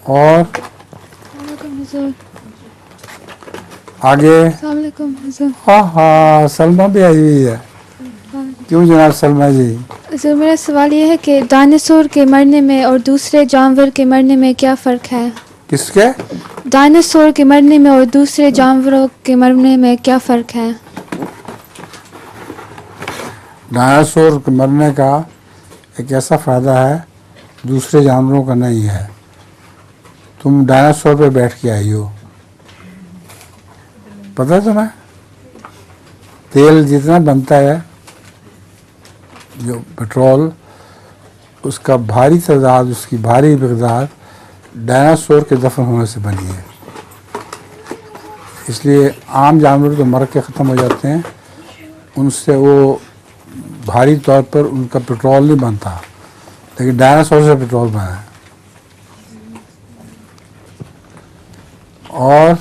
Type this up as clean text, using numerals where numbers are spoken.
اور آگے ہاں ہاں سلمہ بھی آئی ہوئی ہے. کیوں جناب سلمہ جی؟ سر میرا سوال یہ ہے کہ ڈائناسور کے مرنے میں اور دوسرے جانور کے مرنے میں کیا فرق ہے؟ کس کے؟ ڈائناسور کے مرنے میں اور دوسرے جانوروں کے مرنے میں کیا فرق ہے؟ ڈائناسور کے مرنے کا ایک ایسا فائدہ ہے دوسرے جانوروں کا نہیں ہے. تم ڈائناسور پہ بیٹھ کے آئی ہو، پتہ ہے تمہیں تیل جتنا بنتا ہے جو پٹرول، اس کا بھاری تعداد، اس کی بھاری مقدار ڈائناسور کے دفن ہونے سے بنی ہے. اس لیے عام جانور تو مر کے ختم ہو جاتے ہیں، ان سے وہ بھاری طور پر ان کا پٹرول نہیں بنتا، لیکن ڈائناسور سے پٹرول بنا ہے. اور